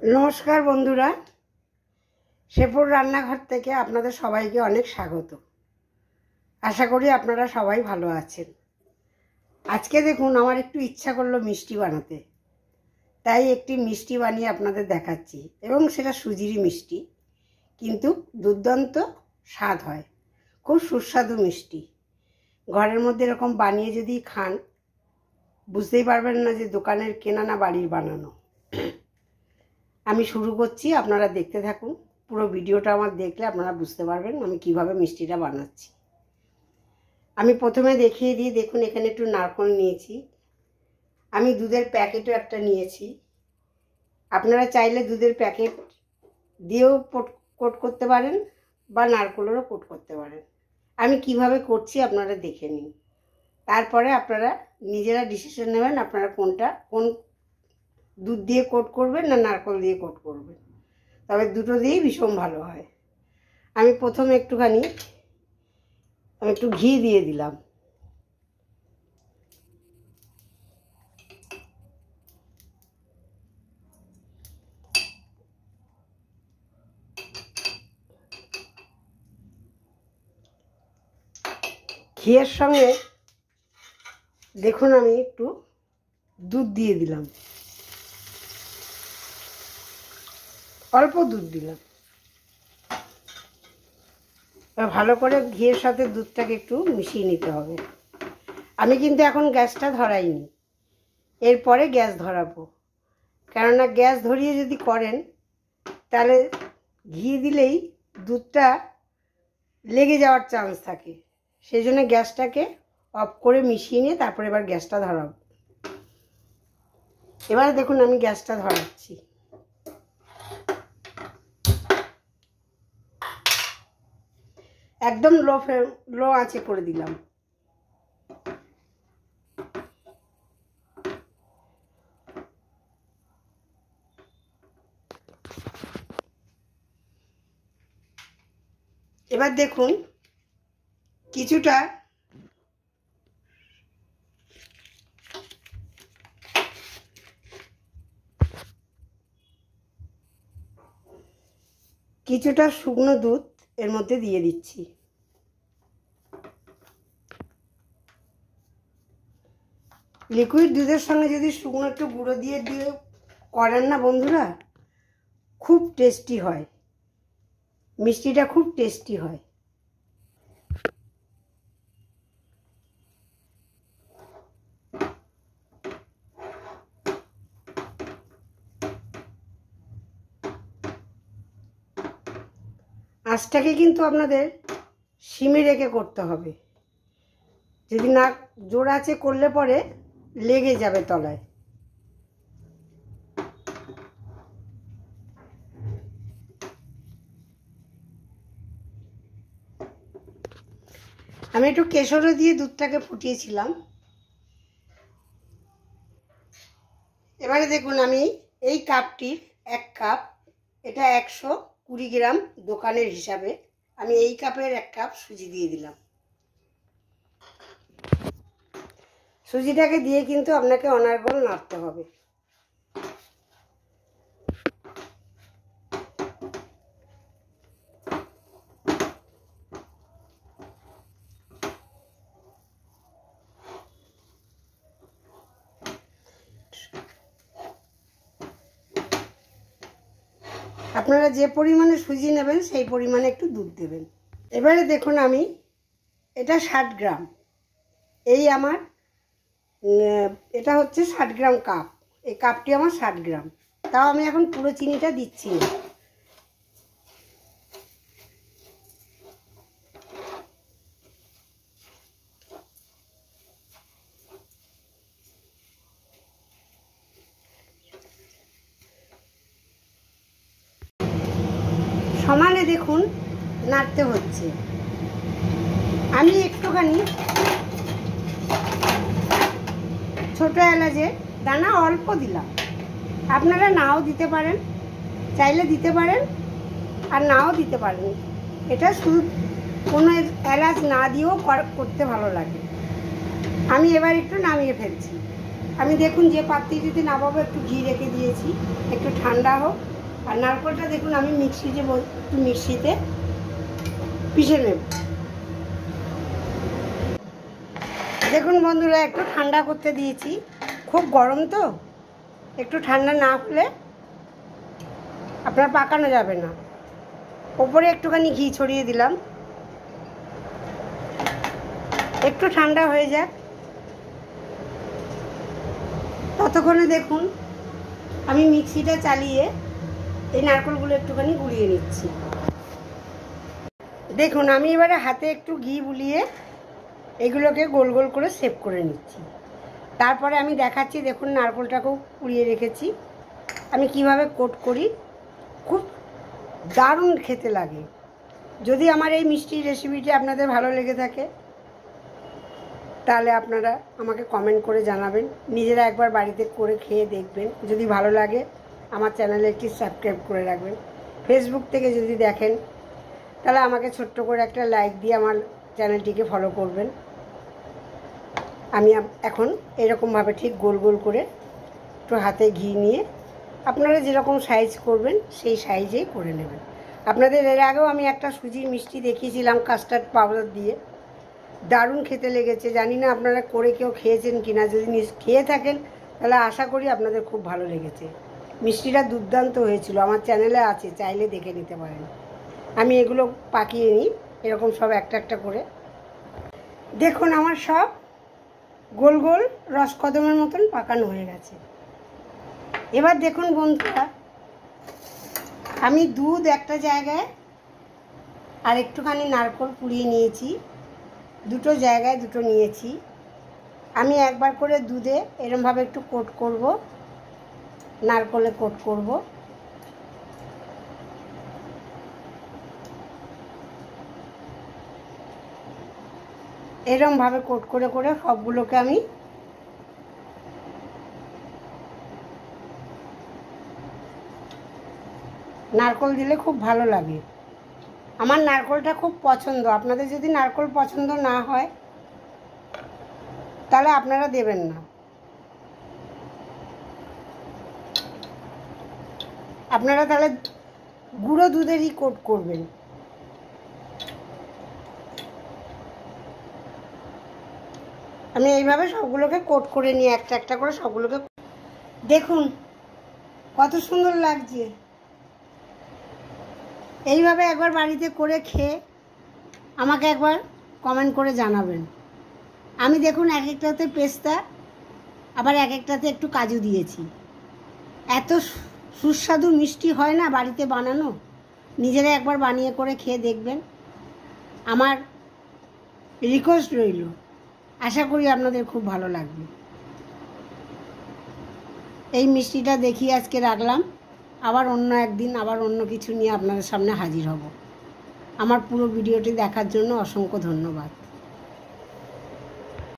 নমস্কার বন্ধুরা, শেফুর রান্নাঘর থেকে আপনাদের সবাইকে অনেক স্বাগত। আশা করি আপনারা সবাই ভালো আছেন। আজকে দেখুন, আমার একটু ইচ্ছা করলো মিষ্টি বানাতে, তাই একটি মিষ্টি বানিয়ে আপনাদের দেখাচ্ছি। এবং সেটা সুজিরই মিষ্টি, কিন্তু দুর্দান্ত স্বাদ হয়, খুব সুস্বাদু মিষ্টি। ঘরের মধ্যে এরকম বানিয়ে যদি খান, বুঝতেই পারবেন না যে দোকানের কেনা না বাড়ির বানানো। আমি শুরু করছি, আপনারা দেখতে থাকুন। পুরো ভিডিওটা আমার দেখলে আপনারা বুঝতে পারবেন আমি কিভাবে মিষ্টিটা বানাচ্ছি। আমি প্রথমে দেখিয়ে দিই। দেখুন, এখানে একটু নারকেল নিয়েছি। আমি দুধের প্যাকেটও একটা নিয়েছি। আপনারা চাইলে দুধের প্যাকেট দিয়েও কোট করতে পারেন বা নারকেলেরও কোট করতে পারেন। আমি কিভাবে করছি আপনারা দেখে নিন, তারপরে আপনারা নিজেরা ডিসিশন নেবেন আপনারা কোন দুধ দিয়ে কোট করবেন না নারকেল দিয়ে কোট করবেন। তবে দুটো দিয়েই ভীষণ ভালো হয়। আমি প্রথমে একটু ঘি দিয়ে দিলাম। ঘিয়ের সঙ্গে দেখুন আমি একটু দুধ দিয়ে দিলাম, অল্প দুধ দিলাম। ভালো করে ঘিয়ের সাথে দুধটাকে একটু মিশিয়ে নিতে হবে। আমি কিন্তু এখন গ্যাসটা ধরাইনি, এরপরে গ্যাস ধরাবো। কেননা গ্যাস ধরিয়ে যদি করেন তাহলে ঘি দিলেই দুধটা লেগে যাওয়ার চান্স থাকে। সেই জন্য গ্যাসটাকে অফ করে মিশিয়ে নিয়ে তারপরে এবার গ্যাসটা ধরাবো। এবারে দেখুন আমি গ্যাসটা ধরাচ্ছি। একদম লো আঁচে করে দিলাম। এবার দেখুন কিছুটা শুকনো দুধ এর মধ্যে দিয়ে দিচ্ছি। লিকুইড দুধের সঙ্গে যদি শুকনো একটু গুঁড়ো দিয়ে করেন না বন্ধুরা, খুব টেস্টি হয়, মিষ্টিটা খুব টেস্টি হয়। আঁচটাকে কিন্তু আপনাদের সিমে রেখে করতে হবে। যদি না জোর আঁচে করলে পরে লেগে যাবে তলায়। আমি একটু কেশরও দিয়ে দুধটাকে ফুটিয়েছিলাম। এবারে দেখুন আমি এই কাপটির 1 কাপ, এটা 120 গ্রাম দোকানের হিসাবে, আমি এই কাপের 1 কাপ সুজি দিয়ে দিলাম। সুজিটাকে দিয়ে কিন্তু আপনাকে অনর্গল নাড়তে হবে। আপনারা যে পরিমাণে সুজি নেবেন সেই পরিমাণে একটু দুধ দেবেন। এবারে দেখুন আমি এটা 60 গ্রাম, এই আমার এটা হচ্ছে 60 গ্রাম কাপ, এই কাপটি আমার 60 গ্রাম। তাও আমি এখন পুরো চিনিটা দিচ্ছি না। সমানে দেখুন নাড়তে হচ্ছে। আমি একটুখানি ছোট এলাচের দানা অল্প দিলাম, আপনারা নাও দিতে পারেন, চাইলে দিতে পারেন আর নাও দিতে পারেন। এটা শুধু কোনো এলাচ না দিয়েও করতে ভালো লাগে। আমি এবার একটু নামিয়ে ফেলছি। আমি দেখুন যে পাত্রে যদি নামাবো একটু ঘি রেখে দিয়েছি, একটু ঠান্ডা হোক আর নারকেলটা দেখুন আমি মিক্সিতে পিষে নেব। দেখুন বন্ধুরা, একটু ঠান্ডা করতে দিয়েছি, খুব গরম তো, একটু ঠান্ডা না হলে আপনার পাকানো যাবে না। ওপরে একটুখানি ঘি ছড়িয়ে দিলাম, একটু ঠান্ডা হয়ে যাক, ততক্ষণে দেখুন আমি মিক্সিটা চালিয়ে এই নারকেলগুলো একটুখানি গুলিয়ে নিচ্ছি। দেখুন আমি এবারে হাতে একটু ঘি বুলিয়ে এগুলোকে গোল গোল করে শেপ করে নিচ্ছি। তারপরে আমি দেখাচ্ছি, দেখুন নারকেলটাকেও কুড়িয়ে রেখেছি, আমি কিভাবে কোট করি। খুব দারুণ খেতে লাগে। যদি আমার এই মিষ্টির রেসিপিটি আপনাদের ভালো লেগে থাকে তাহলে আপনারা আমাকে কমেন্ট করে জানাবেন, নিজেরা একবার বাড়িতে করে খেয়ে দেখবেন। যদি ভালো লাগে আমার চ্যানেলে একটি সাবস্ক্রাইব করে রাখবেন। ফেসবুক থেকে যদি দেখেন তাহলে আমাকে ছোট্ট করে একটা লাইক দিয়ে আমার চ্যানেলটিকে ফলো করবেন। আমি এখন এরকমভাবে ঠিক গোল গোল করে একটু হাতে ঘি নিয়ে আপনারা যেরকম সাইজ করবেন সেই সাইজেই করে নেবেন। আপনাদের এর আগেও আমি একটা সুজির মিষ্টি দেখিয়েছিলাম কাস্টার্ড পাউডার দিয়ে, দারুণ খেতে লেগেছে। জানি না আপনারা করে কেউ খেয়েছেন কিনা, যদি খেয়ে থাকেন তাহলে আশা করি আপনাদের খুব ভালো লেগেছে। মিষ্টিটা দুর্দান্ত হয়েছিল, আমার চ্যানেলে আছে, চাইলে দেখে নিতে পারেন। আমি এগুলো পাকিয়ে নিই এরকম সব একটা একটা করে। দেখুন আমার সব গোল গোল রসকদমের মতন পাকানো হয়ে গেছে। এবার দেখুন বন্ধুরা, আমি দুধ একটা জায়গায় আর একটুখানি নারকেল কুড়িয়ে নিয়েছি, দুটো জায়গায় দুটো নিয়েছি। আমি একবার করে দুধে এরমভাবে একটু কোট করব, নারকেলে কোট করব। এরমভাবে কোট করে করে সবগুলোকে আমি নারকেল দিলে খুব ভালো লাগে। আমার নারকেলটা খুব পছন্দ। আপনাদের যদি নারকেল পছন্দ না হয় তাহলে আপনারা দেবেন না। আপনারা তাহলে গুঁড়ো দুধেরই কোট করবেন। আমি এইভাবে সবগুলোকে কোট করে নিয়ে একটা একটা করে সবগুলোকে, দেখুন কত সুন্দর লাগছে। এইভাবে একবার বাড়িতে করে খেয়ে আমাকে একবার কমেন্ট করে জানাবেন। আমি দেখুন এক একটাতে পেস্তা আবার এক একটাতে একটু কাজু দিয়েছি। এত সুস্বাদু মিষ্টি হয় না বাড়িতে বানানো, নিজেরা একবার বানিয়ে করে খেয়ে দেখবেন। আমার রিকোয়েস্ট রইল, আশা করি আপনাদের খুব ভালো লাগবে। এই মিষ্টিটা দেখিয়ে আজকে রাখলাম, আবার অন্য একদিন আবার অন্য কিছু নিয়ে আপনাদের সামনে হাজির হব। আমার পুরো ভিডিওটি দেখার জন্য অসংখ্য ধন্যবাদ।